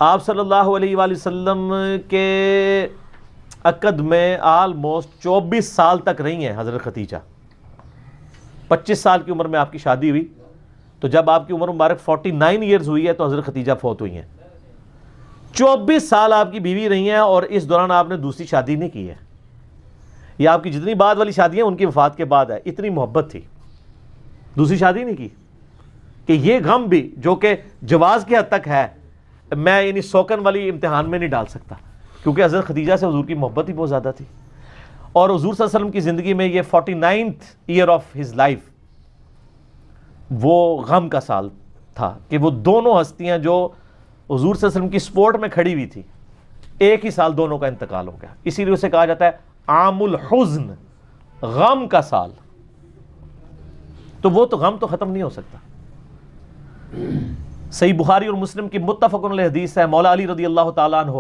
آپ صلی اللہ علیہ وآلہ وسلم کے عقد میں آلموسٹ 24 سال تک رہی ہیں حضرت ختیجہ. 25 سال کی عمر میں آپ کی شادی ہوئی، تو جب آپ کی عمر مبارک 49 ایئرز ہوئی ہے تو حضرت ختیجہ فوت ہوئی ہیں. 24 سال آپ کی بیوی رہی ہیں اور اس دوران آپ نے دوسری شادی نہیں کی ہے. یہ آپ کی جتنی بعد والی شادیاں ان کی وفات کے بعد ہے. اتنی محبت تھی، دوسری شادی نہیں کی. کہ یہ غم بھی جو کہ جواز کی حد تک ہے، میں یعنی سوکن والی امتحان میں نہیں ڈال سکتا، کیونکہ حضرت ختیجہ سے حضور کی محبت ہی بہت زیادہ تھی. اور حضور صلی اللہ علیہ وسلم کی زندگی میں یہ 49th year of his life وہ غم کا سال تھا کہ وہ دونوں ہستیاں جو حضور صلی اللہ علیہ وسلم کی سپورٹ میں کھڑی ہوئی تھی، ایک ہی سال دونوں کا انتقال ہو گیا. اسی لیے اسے کہا جاتا ہے عام الحزن، غم کا سال. تو وہ تو غم تو ختم نہیں ہو سکتا. صحیح بخاری اور مسلم کی متفق علیہ حدیث ہے، مولا علی رضی اللہ تعالیٰ عنہ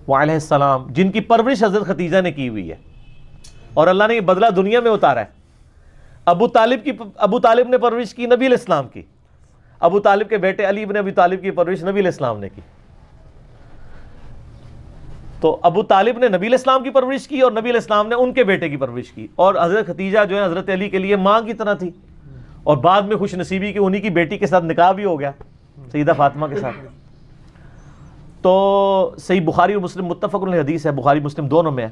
وعلیہ السلام، جن کی پرورش حضرت ختیجہ نے کی ہوئی ہے اور اللہ نے یہ بدلہ دنیا میں اتارا ہے. ابو طالب نے پرورش کی نبی علیہ السلام کی. ابو طالب کے بیٹے علی بن ابی طالب کی پرورش نبی علیہ السلام نے کی. تو ابو طالب نے نبی علیہ السلام کی پرورش کی اور نبی علیہ السلام نے ان کے بیٹے کی پرورش کی. اور حضرت ختیجہ جو ہے حضرت علی کے لیے ماں کی طرح تھی، اور بعد میں خوش نصیبی کہ انہی کی بیٹی کے ساتھ نکاح بھی ہو گیا سیدہ فاطمہ کے ساتھ. تو صحیح بخاری اور مسلم متفق علیہ حدیث ہے، بخاری مسلم دونوں میں ہے.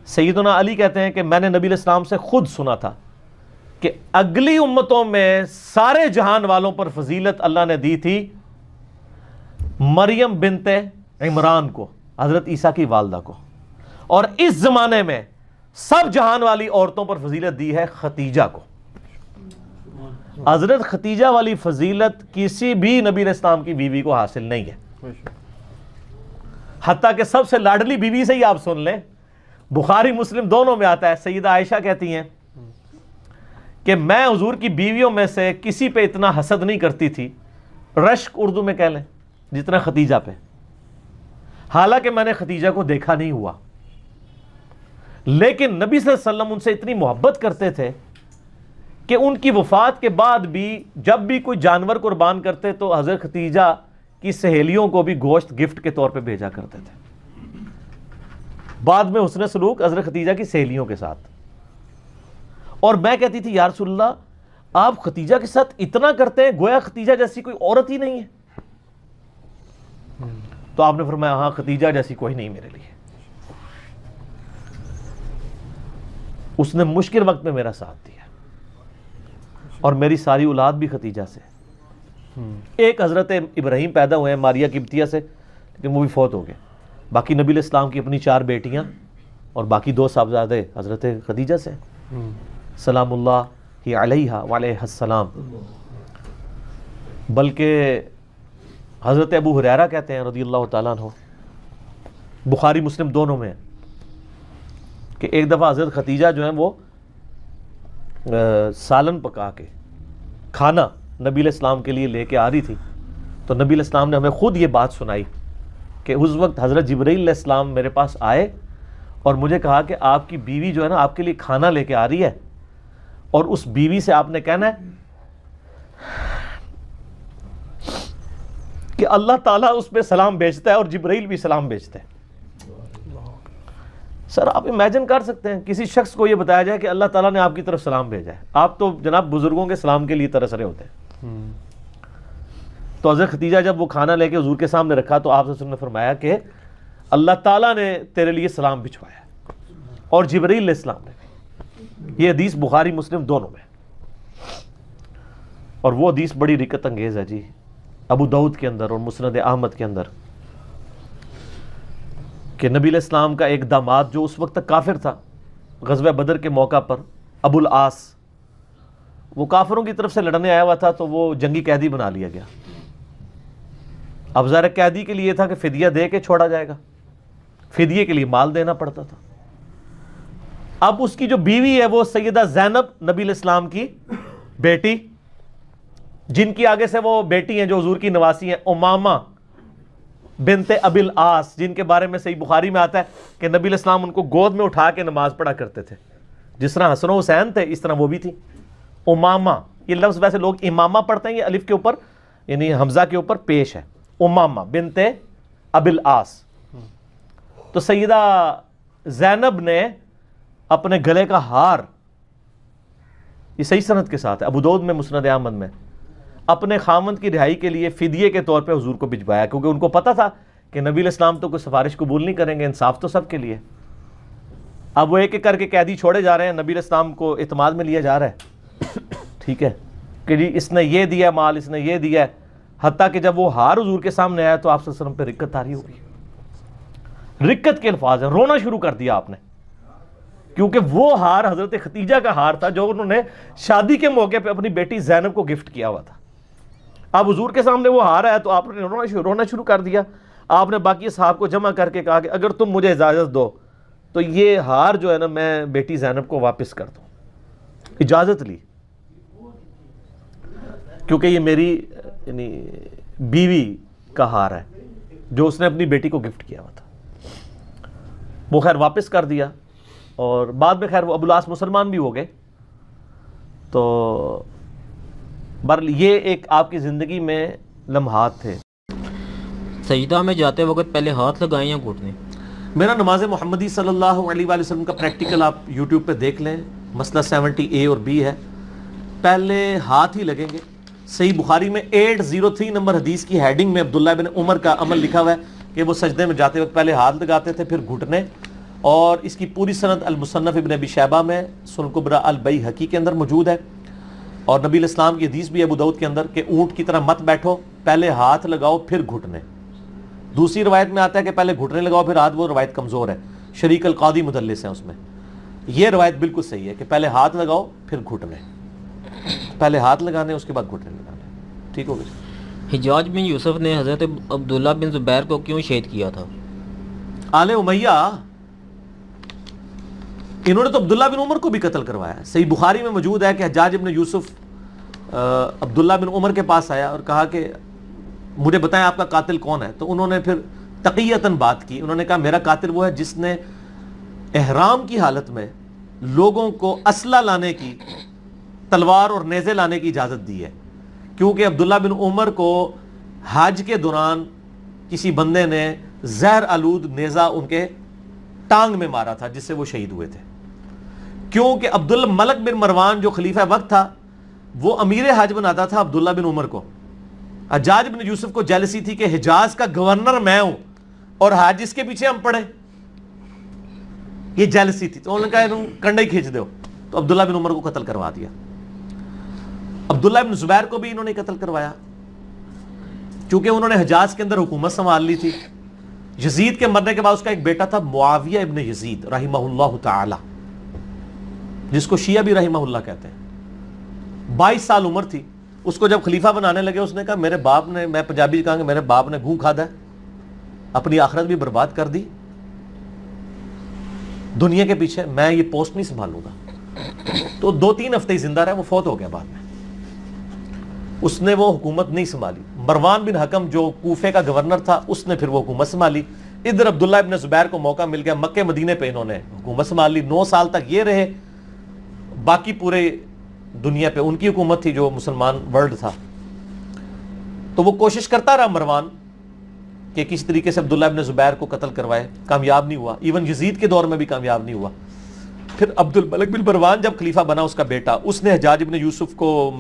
سیدنا علی کہتے ہیں کہ میں نے نبی علیہ السلام سے خود سنا تھا کہ اگلی امتوں میں سارے جہان والوں پر فضیلت اللہ نے دی تھی مریم بنت عمران کو، حضرت عیسیٰ کی والدہ کو، اور اس زمانے میں سب جہان والی عورتوں پر فضیلت دی ہے ختیجہ کو. حضرت ختیجہ والی فضیلت کسی بھی نبی علیہ السلام کی بیوی کو حاصل نہیں ہے. حتیٰ کہ سب سے لاڈلی بیوی سے ہی آپ سن لیں، بخاری مسلم دونوں میں آتا ہے، سیدہ عائشہ کہتی ہیں کہ میں حضور کی بیویوں میں سے کسی پہ اتنا حسد نہیں کرتی تھی، رشک اردو میں کہہ لیں، جتنا ختیجہ پہ. حالانکہ میں نے ختیجہ کو دیکھا نہیں ہوا، لیکن نبی صلی اللہ علیہ وسلم ان سے اتنی محبت کرتے تھے کہ ان کی وفات کے بعد بھی جب بھی کوئی جانور قربان کرتے تو حضرت ختیجہ کی سہیلیوں کو بھی گوشت گفٹ کے طور پہ بھیجا کرتے تھے. بعد میں حسن سلوک حضرت ختیجہ کی سہیلیوں کے ساتھ. اور میں کہتی تھی یا رسول اللہ آپ ختیجہ کے ساتھ اتنا کرتے ہیں گویا ختیجہ جیسی کوئی عورت ہی نہیں ہے. تو آپ نے فرمایا ہاں ختیجہ جیسی کوئی نہیں میرے لیے. اس نے مشکل وقت میں میرا ساتھ دیا اور میری ساری اولاد بھی ختیجہ سے. ایک حضرت ابراہیم پیدا ہوئے ہیں ماریہ قبطیہ سے، لیکن وہ بھی فوت ہو گئے. باقی نبی علیہ السلام کی اپنی 4 بیٹیاں اور باقی 2 صاحبزادے حضرت ختیجہ سے، سلام اللہ علیہ وعلیہ السلام. بلکہ حضرت ابو ہریرہ کہتے ہیں رضی اللہ تعالیٰ عنہ، بخاری مسلم دونوں میں، کہ ایک دفعہ حضرت ختیجہ جو ہیں وہ سالن پکا کے کھانا نبی علیہ السلام کے لیے لے کے آ رہی تھی. تو نبی علیہ السلام نے ہمیں خود یہ بات سنائی کہ اس وقت حضرت جبرائیل علیہ السلام میرے پاس آئے اور مجھے کہا کہ آپ کی بیوی جو ہے نا آپ کے لیے کھانا لے کے آ رہی ہے، اور اس بیوی سے آپ نے کہنا ہے کہ اللہ تعالیٰ اس پہ سلام بھیجتا ہے اور جبرائیل بھی سلام بھیجتا ہے. سر آپ امیجن کر سکتے ہیں کسی شخص کو یہ بتایا جائے کہ اللہ تعالیٰ نے آپ کی طرف سلام بھیجا ہے. آپ تو جناب بزرگوں کے سلام کے لیے ترس رہے ہوتے ہیں. تو حضرت ختیجہ جب وہ کھانا لے کے حضور کے سامنے رکھا تو آپ نے فرمایا کہ اللہ تعالیٰ نے تیرے لیے سلام بھجوایا اور جبرائیل علیہ السلام نے. یہ حدیث بخاری مسلم دونوں میں، اور وہ حدیث بڑی رکت انگیز ہے جی، ابو داؤد کے اندر اور مسند احمد کے اندر، کہ نبی علیہ السلام کا ایک داماد جو اس وقت تک کافر تھا، غزوہ بدر کے موقع پر ابو العاص، وہ کافروں کی طرف سے لڑنے آیا ہوا تھا تو وہ جنگی قیدی بنا لیا گیا. اب ظاہر قیدی کے لیے تھا کہ فدیہ دے کے چھوڑا جائے گا، فدیے کے لیے مال دینا پڑتا تھا. اب اس کی جو بیوی ہے وہ سیدہ زینب نبی علیہ السلام کی بیٹی، جن کی آگے سے وہ بیٹی ہیں جو حضور کی نواسی ہیں، امامہ بنت ابی العاص، جن کے بارے میں صحیح بخاری میں آتا ہے کہ نبی علیہ السلام ان کو گود میں اٹھا کے نماز پڑھا کرتے تھے. جس طرح حسن و حسین تھے اس طرح وہ بھی تھی. امامہ، یہ لفظ ویسے لوگ امامہ پڑھتے ہیں، یہ الف کے اوپر یعنی حمزہ کے اوپر پیش ہے، امامہ بنت ابی العاص. تو سیدہ زینب نے اپنے گلے کا ہار، یہ صحیح سند کے ساتھ ہے، ابو داؤد میں، مسند احمد میں، اپنے خاوند کی رہائی کے لیے فدیے کے طور پہ حضور کو بھجوایا، کیونکہ ان کو پتا تھا کہ نبی علیہ السلام تو کوئی سفارش قبول نہیں کریں گے، انصاف تو سب کے لیے. اب وہ ایک ایک کر کے قیدی چھوڑے جا رہے ہیں، نبی علیہ السلام کو اعتماد میں لیا جا رہا ہے. ٹھیک ہے کہ جی اس نے یہ دیا مال، اس نے یہ دیا ہے. حتیٰ کہ جب وہ ہار حضور کے سامنے آیا تو آپ صلی اللہ علیہ وسلم پہ رکت طاری ہو گئی. رکت کے الفاظ ہیں، رونا شروع کر دیا آپ نے، کیونکہ وہ ہار حضرت ختیجہ کا ہار تھا جو انہوں نے شادی کے موقع پہ اپنی بیٹی زینب کو گفٹ کیا ہوا تھا. اب حضور کے سامنے وہ ہار آیا تو آپ نے رونا شروع کر دیا. آپ نے باقی اصحاب کو جمع کر کے کہا کہ اگر تم مجھے اجازت دو تو یہ ہار جو ہے نا میں بیٹی زینب کو واپس کر دوں. اجازت لی، کیونکہ یہ میری یعنی بیوی کا ہار ہے جو اس نے اپنی بیٹی کو گفٹ کیا ہوا تھا. وہ خیر واپس کر دیا، اور بعد میں خیر وہ ابو العاص مسلمان بھی ہو گئے. تو بہرحال یہ ایک آپ کی زندگی میں لمحات تھے. سجدہ میں جاتے وقت پہلے ہاتھ لگائیں یا گھٹنے؟ میرا نماز محمدی صلی اللہ علیہ وآلہ وسلم کا پریکٹیکل آپ یوٹیوب پہ دیکھ لیں، مسئلہ 70A اور B ہے. پہلے ہاتھ ہی لگیں گے. صحیح بخاری میں 803 نمبر حدیث کی ہیڈنگ میں عبداللہ بن عمر کا عمل لکھا ہوا ہے کہ وہ سجدے میں جاتے وقت پہلے ہاتھ لگاتے تھے پھر گھٹنے. اور اس کی پوری سند المصنف ابن ابی شیبہ میں، سنن کبریٰ البیہقی کے اندر موجود ہے. اور نبی علیہ السلام کی حدیث بھی ابو داؤد کے اندر کہ اونٹ کی طرح مت بیٹھو، پہلے ہاتھ لگاؤ پھر گھٹنے. دوسری روایت میں آتا ہے کہ پہلے گھٹنے لگاؤ پھر ہاتھ. وہ روایت کمزور ہے، شریک القاضی مدلس ہیں اس میں. یہ روایت بالکل صحیح ہے کہ پہلے ہاتھ لگاؤ پھر گھٹنے، پہلے ہاتھ لگانے اس کے بعد گھٹنے لگانے. ٹھیک ہو گیا. حجاج بن یوسف نے حضرت عبداللہ بن زبیر کو کیوں شہید کیا تھا؟ آل امیہ انہوں نے تو عبداللہ بن عمر کو بھی قتل کروایا ہے. صحیح بخاری میں موجود ہے کہ حجاج بن یوسف عبداللہ بن عمر کے پاس آیا اور کہا کہ مجھے بتائیں آپ کا قاتل کون ہے. تو انہوں نے پھر تقیتاً بات کی. انہوں نے کہا میرا قاتل وہ ہے جس نے احرام کی حالت میں لوگوں کو اسلحہ لانے کی، تلوار اور نیزے لانے کی اجازت دی ہے. کیونکہ عبداللہ بن عمر کو حج کے دوران کسی بندے نے زہر آلود نیزہ ان کے ٹانگ میں مارا تھا جس سے وہ شہید ہوئے تھے. کیونکہ عبدالملک بن مروان جو خلیفہ وقت تھا وہ امیر حج بناتا تھا عبداللہ بن عمر کو. حجاج بن یوسف کو جیلسی تھی کہ حجاز کا گورنر میں ہوں اور حج اس کے پیچھے ہم پڑے، یہ جیلسی تھی. تو انہوں نے کہا کنڈے ہی کھینچ دو، تو عبداللہ بن عمر کو قتل کروا دیا. عبداللہ بن زبیر کو بھی انہوں نے قتل کروایا کیونکہ انہوں نے حجاز کے اندر حکومت سنبھال لی تھی. یزید کے مرنے کے بعد اس کا ایک بیٹا تھا معاویہ ابن یزید رحمہ اللہ تعالی، جس کو شیعہ بھی رحمہ اللہ کہتے ہیں. 22 سال عمر تھی. اس کو جب خلیفہ بنانے لگے اس نے کہا میرے باپ نے، میں پنجابی کہا کہ میرے باپ نے گھوں کھادا ہے، اپنی آخرت بھی برباد کر دی دنیا کے پیچھے، میں یہ پوسٹ نہیں سنبھالوں گا. تو 2-3 ہفتے ہی زندہ رہا، وہ فوت ہو گیا بعد میں. اس نے وہ حکومت نہیں سنبھالی. مروان بن حکم جو کوفے کا گورنر تھا اس نے پھر وہ حکومت سنبھالی. ادھر عبداللہ ابن زبیر کو موقع مل گیا، مکہ مدینے پہ انہوں نے حکومت سنبھال لی. 9 سال تک یہ رہے. باقی پورے دنیا پہ ان کی حکومت تھی جو مسلمان ورلڈ تھا. تو وہ کوشش کرتا رہا مروان کہ کس طریقے سے عبداللہ ابن زبیر کو قتل کروائے، کامیاب نہیں ہوا. ایون یزید کے دور میں بھی کامیاب نہیں ہوا. پھر عبد الملک بن مروان جب خلیفہ بنا اس کا بیٹا، اس نے حجاج ابن یوسف کو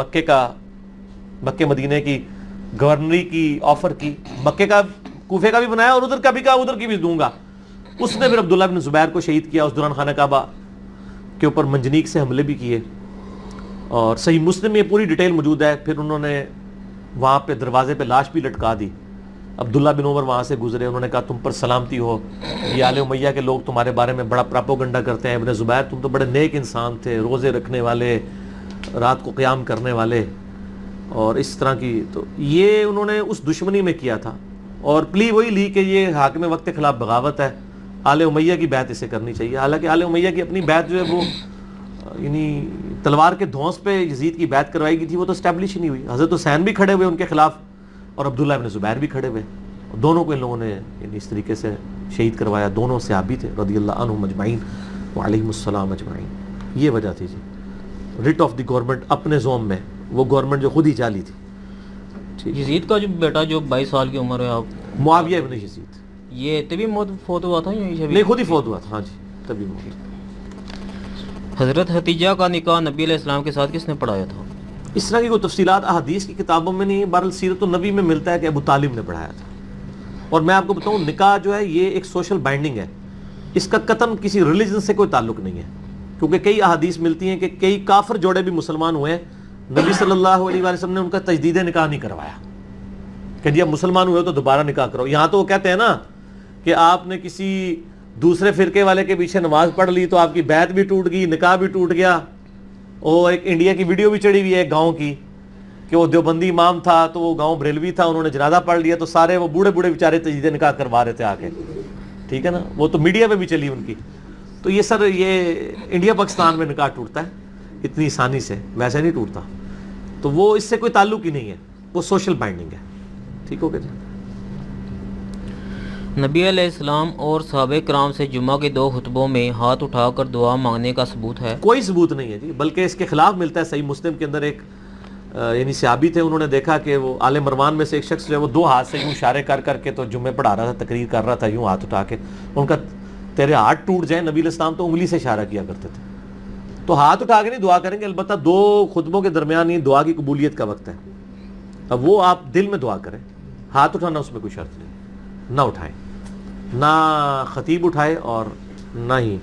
مکے مدینے کی گورنری کی آفر کی. مکے کا، کوفے کا بھی بنایا اور ادھر کا بھی کہا ادھر کی بھی دوں گا. اس نے پھر عبداللہ بن زبیر کو شہید کیا. اس دوران خانہ کعبہ کے اوپر منجنیق سے حملے بھی کیے. اور صحیح مسلم میں یہ پوری ڈیٹیل موجود ہے. پھر انہوں نے وہاں پہ دروازے پہ لاش بھی لٹکا دی. عبداللہ بن عمر وہاں سے گزرے، انہوں نے کہا تم پر سلامتی ہو، یہ آل امیہ کے لوگ تمہارے بارے میں بڑا پراپوگنڈا کرتے ہیں. ابن زبیر تم تو بڑے نیک انسان تھے، روزے رکھنے والے، رات کو قیام کرنے والے، اور اس طرح کی. تو یہ انہوں نے اس دشمنی میں کیا تھا اور پلی وہی لی کہ یہ حاکم وقت کے خلاف بغاوت ہے، آل امیہ کی بیعت اسے کرنی چاہیے. حالانکہ آل امیہ کی اپنی بیعت جو ہے وہ یعنی تلوار کے دھونس پہ یزید کی بیعت کروائی گئی تھی، وہ تو اسٹیبلش ہی نہیں ہوئی. حضرت حسین بھی کھڑے ہوئے ان کے خلاف اور عبداللہ ابن زبیر بھی کھڑے ہوئے. دونوں کو ان لوگوں نے یعنی اس طریقے سے شہید کروایا. دونوں صحابی تھے رضی اللہ عنہم اجمعین وعلیہم السلام اجمعین. یہ وجہ تھی جی، ریٹ آف دی گورنمنٹ اپنے زوم میں، وہ گورنمنٹ جو خود ہی چالی تھی. یزید کا جو بیٹا جو 22 سال کی عمر ہے آپ معاویہ ابن یزید، یہ تبھی موت فوت ہوا تھا یا نہیں خود ہی فوت ہوا تھا؟ ہاں جی تبھی موت۔ حضرت ختیجہ کا نکاح نبی علیہ السلام کے ساتھ کس نے پڑھایا تھا؟ اس طرح کی کوئی تفصیلات احادیث کی کتابوں میں نہیں، بہرحال سیرت النبی میں ملتا ہے کہ ابو طالب نے پڑھایا تھا۔ اور میں آپ کو بتاؤں نکاح جو ہے یہ ایک سوشل بائنڈنگ ہے، اس کا قطعاً کسی ریلیجن سے کوئی تعلق نہیں ہے، کیونکہ کئی احادیث ملتی ہیں کہ کئی کافر جوڑے بھی مسلمان ہوئے ہیں، نبی صلی اللہ علیہ وآلہ وسلم نے ان کا تجدید نکاح نہیں کروایا کہ جی اب مسلمان ہوئے تو دوبارہ نکاح کرو۔ یہاں تو وہ کہتے ہیں نا کہ آپ نے کسی دوسرے فرقے والے کے پیچھے نماز پڑھ لی تو آپ کی بیعت بھی ٹوٹ گئی، نکاح بھی ٹوٹ گیا۔ اور ایک انڈیا کی ویڈیو بھی چڑھی ہوئی ہے ایک گاؤں کی کہ وہ دیوبندی امام تھا تو وہ گاؤں بریلوی تھا، انہوں نے جنازہ پڑھ لیا تو سارے وہ بوڑھے بوڑھے بیچارے تجدید نکاح کروا رہے تھے آ کے، ٹھیک ہے نا، وہ تو میڈیا پہ بھی چلی ان کی۔ تو یہ سر یہ انڈیا پاکستان میں نکاح ٹوٹتا ہے اتنی آسانی سے، ویسے نہیں ٹوٹتا، تو وہ اس سے کوئی تعلق ہی نہیں ہے، وہ سوشل بائنڈنگ ہے، ٹھیک ہو گیا جی۔ نبی علیہ السلام اور صحابہ کرام سے جمعہ کے 2 خطبوں میں ہاتھ اٹھا کر دعا مانگنے کا ثبوت ہے؟ کوئی ثبوت نہیں ہے جی، بلکہ اس کے خلاف ملتا ہے۔ صحیح مسلم کے اندر ایک یعنی صحابی تھے، انہوں نے دیکھا کہ وہ آل مروان میں سے ایک شخص جو ہے وہ 2 ہاتھ سے یوں اشارے کر کر کے تو جمعے پڑھا رہا تھا، تقریر کر رہا تھا یوں ہاتھ اٹھا کے، ان کا تیرے ہاتھ ٹوٹ جائیں، نبی علیہ السلام تو انگلی سے اشارہ کیا کرتے تھے، تو ہاتھ اٹھا کے نہیں دعا کریں گے، البتہ 2 خطبوں کے درمیان یہ دعا کی قبولیت کا وقت ہے، اب وہ آپ دل میں دعا کریں، ہاتھ اٹھانا اس میں کوئی شرط نہیں، نہ اٹھائیں، نہ خطیب اٹھائے اور نہ ہی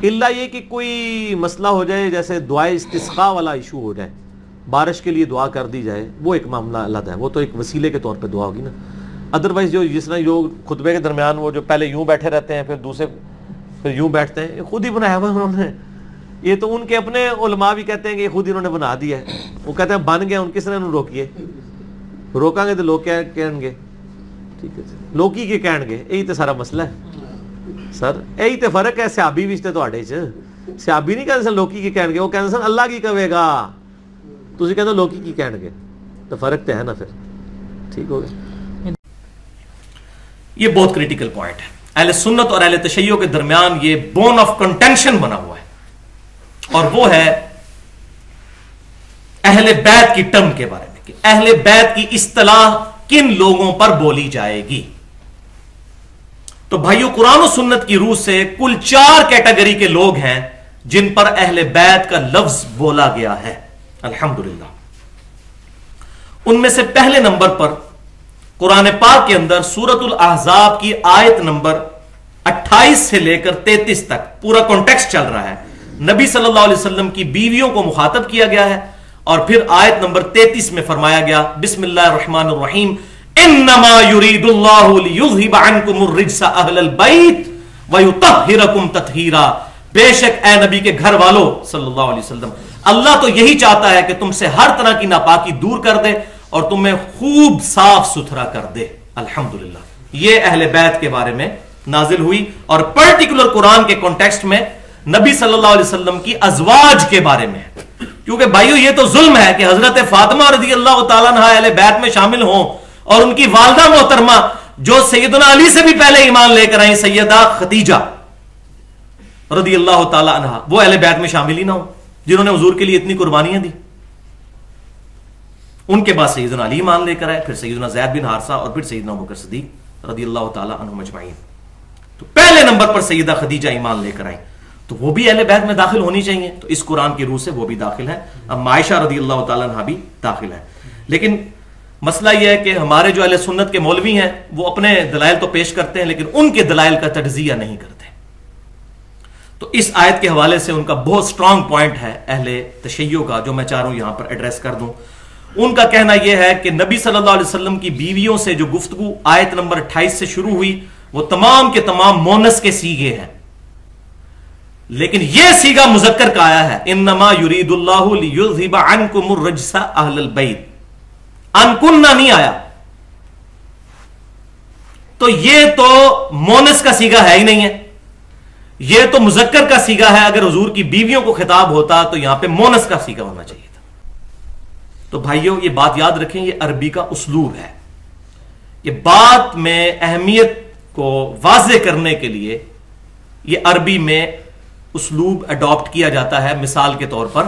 الا یہ کہ کوئی مسئلہ ہو جائے جیسے دعائے استسقاء والا ایشو ہو جائے، بارش کے لیے دعا کر دی جائے، وہ ایک معاملہ علیحدہ ہے، وہ تو ایک وسیلے کے طور پہ دعا ہوگی نا۔ ادروائز جو جس طرح جو خطبے کے درمیان وہ جو پہلے یوں بیٹھے رہتے ہیں پھر دوسرے پھر یوں بیٹھتے ہیں، یہ خود ہی بنایا ہوا انہوں نے، یہ تو ان کے اپنے علماء بھی کہتے ہیں کہ یہ خود ہی انہوں نے بنا دیا ہے، وہ کہتے ہیں بن گیا، ان کس نے انہوں روکیے، روکیں گے تو لوگ کیا کہیں گے، ٹھیک ہے لوکی کے کہن گے، یہی تو سارا مسئلہ ہے سر، یہی تو فرق ہے صحابی بھی تواڈے چ، صحابی نہیں کہتے سن لوکی کے کہن گے، وہ کہتے سن اللہ کی کہے گا، تسی کہتے لوکی کی کہن گے، تو فرق تو ہے نا پھر، ٹھیک ہو گیا۔ یہ بہت کریٹیکل پوائنٹ ہے، اہل سنت اور اہل تشیع کے درمیان یہ بون آف کنٹینشن بنا ہوا ہے، اور وہ ہے اہل بیت کی ٹرم کے بارے میں کہ اہل بیت کی اصطلاح کن لوگوں پر بولی جائے گی۔ تو بھائیو قرآن و سنت کی روح سے کل 4 کیٹیگری کے لوگ ہیں جن پر اہل بیت کا لفظ بولا گیا ہے الحمدللہ۔ ان میں سے پہلے نمبر پر قرآن پاک کے اندر سورۃ الاحزاب کی آیت نمبر 28 سے لے کر 33 تک پورا کانٹیکسٹ چل رہا ہے، نبی صلی اللہ علیہ وسلم کی بیویوں کو مخاطب کیا گیا ہے، اور پھر آیت نمبر 33 میں فرمایا گیا بسم اللہ الرحمن الرحیم انما یرید اللہ لیذھب عنکم الرجس اہل البیت ویطہرکم تطہیرا، بے شک اے نبی کے گھر والو صلی اللہ علیہ وسلم، اللہ تو یہی چاہتا ہے کہ تم سے ہر طرح کی ناپاکی دور کر دے اور تمہیں خوب صاف ستھرا کر دے الحمدللہ۔ یہ اہل بیت کے بارے میں نازل ہوئی، اور پرٹیکولر قرآن کے کانٹیکسٹ میں نبی صلی اللہ علیہ وسلم کی ازواج کے بارے میں، کیونکہ بھائیو یہ تو ظلم ہے کہ حضرت فاطمہ رضی اللہ تعالیٰ عنہ اہل بیت میں شامل ہوں اور ان کی والدہ محترمہ جو سیدنا علی سے بھی پہلے ایمان لے کر آئیں سیدہ خدیجہ رضی اللہ تعالیٰ عنہ، وہ اہل بیت میں شامل ہی نہ ہوں جنہوں نے حضور کے لیے اتنی قربانیاں دی۔ ان کے بعد سیدنا علی ایمان لے کر آئے، پھر سیدنا زید بن حارثہ اور پھر سیدنا ابوبکر صدیق رضی اللہ تعالیٰ عنہم اجمعین۔ تو پہلے نمبر پر سیدہ خدیجہ ایمان لے کر آئیں، تو وہ بھی اہل بیت میں داخل ہونی چاہیے، تو اس قرآن کی روح سے وہ بھی داخل ہیں، اب عائشہ رضی اللہ تعالیٰ عنہ بھی داخل ہے۔ لیکن مسئلہ یہ ہے کہ ہمارے جو اہل سنت کے مولوی ہیں وہ اپنے دلائل تو پیش کرتے ہیں لیکن ان کے دلائل کا تجزیہ نہیں کرتے، تو اس آیت کے حوالے سے ان کا بہت سٹرونگ پوائنٹ ہے اہل تشیع کا، جو میں چاہ رہا ہوں یہاں پر ایڈریس کر دوں۔ ان کا کہنا یہ ہے کہ نبی صلی اللہ علیہ وسلم کی بیویوں سے جو گفتگو آیت نمبر 28 سے شروع ہوئی وہ تمام کے تمام مونس کے سیغے ہیں، لیکن یہ سیغہ مذکر کا آیا ہے انما یرید اللہ لیذھب عنکم الرجس اہل البیت، انکنہ نہیں آیا، تو یہ تو مونس کا سیغہ ہے ہی نہیں ہے، یہ تو مذکر کا سیغہ ہے، اگر حضور کی بیویوں کو خطاب ہوتا تو یہاں پہ مونس کا سیغہ ہونا چاہیے تھا۔ تو بھائیوں یہ بات یاد رکھیں، یہ عربی کا اسلوب ہے، یہ بات میں اہمیت کو واضح کرنے کے لیے یہ عربی میں اسلوب اڈاپٹ کیا جاتا ہے۔ مثال کے طور پر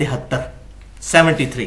73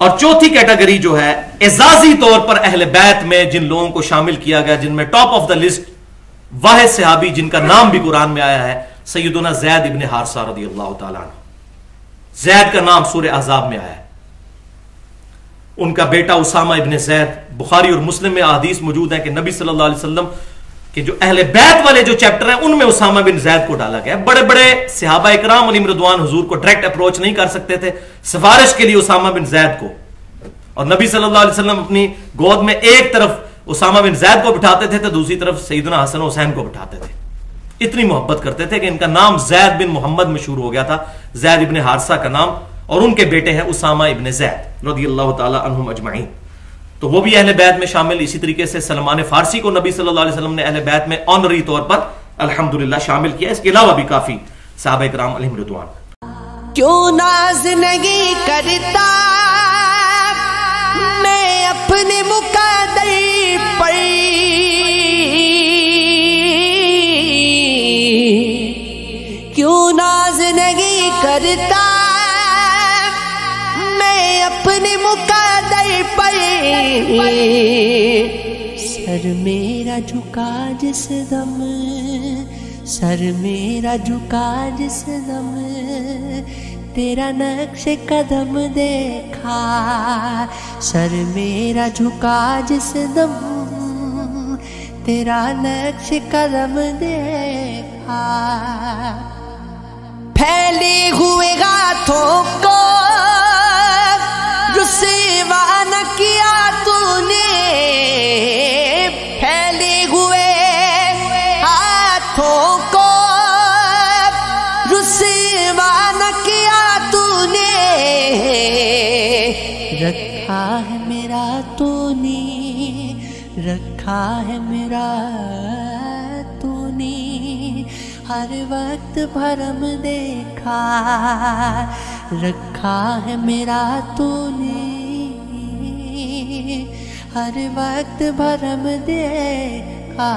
اور چوتھی کیٹیگری جو ہے اعزازی طور پر اہل بیت میں جن لوگوں کو شامل کیا گیا، جن میں ٹاپ آف دا لسٹ واحد صحابی جن کا نام بھی قرآن میں آیا ہے، سیدنا زید ابن حارثہ رضی اللہ تعالیٰ عنہ. زید کا نام سورہ احزاب میں آیا ہے. ان کا بیٹا اسامہ ابن زید، بخاری اور مسلم میں احادیث موجود ہیں کہ نبی صلی اللہ علیہ وسلم کہ جو اہل بیت والے جو چیپٹر ہیں ان میں اسامہ بن زید کو ڈالا گیا. بڑے بڑے صحابہ اکرام علیہم رضوان حضور کو ڈائریکٹ اپروچ نہیں کر سکتے تھے، سفارش کے لیے اسامہ بن زید کو، اور نبی صلی اللہ علیہ وسلم اپنی گود میں ایک طرف اسامہ بن زید کو بٹھاتے تھے تو دوسری طرف سیدنا حسن و حسین کو بٹھاتے تھے. اتنی محبت کرتے تھے کہ ان کا نام زید بن محمد مشہور ہو گیا تھا، زید ابن حارثہ کا نام، اور ان کے بیٹے ہیں اسامہ ابن زید رضی اللہ تعالی عنہم اجمعین. تو وہ بھی اہل بیت میں شامل. اسی طریقے سے سلمان فارسی کو نبی صلی اللہ علیہ وسلم نے اہل بیت میں آنری طور پر الحمدللہ شامل کیا. اس کے علاوہ بھی کافی صحابہ کرام علیہم رضوان. کیوں ناز نہیں کرتا میں اپنے مقدر پر، کیوں ناز نہیں کرتا میں اپنے مقدر پر، سر میرا جھکا جس دم، سر میرا جھکا جس دم تیرا نقش قدم دیکھا، سر میرا جھکا جس دم تیرا نقش قدم دیکھا. پھیلے ہوئے ہاتھوں کو رسوا نہ کیا تو نے، پھیلے ہوئے ہاتھوں کو رسوا نہ کیا تو نے، رکھا ہے میرا تو نے، رکھا ہے میرا تو نے، ہر وقت بھرم دیکھا، رکھا ہے میرا تو نے، ہر وقت بھرم دیکھا.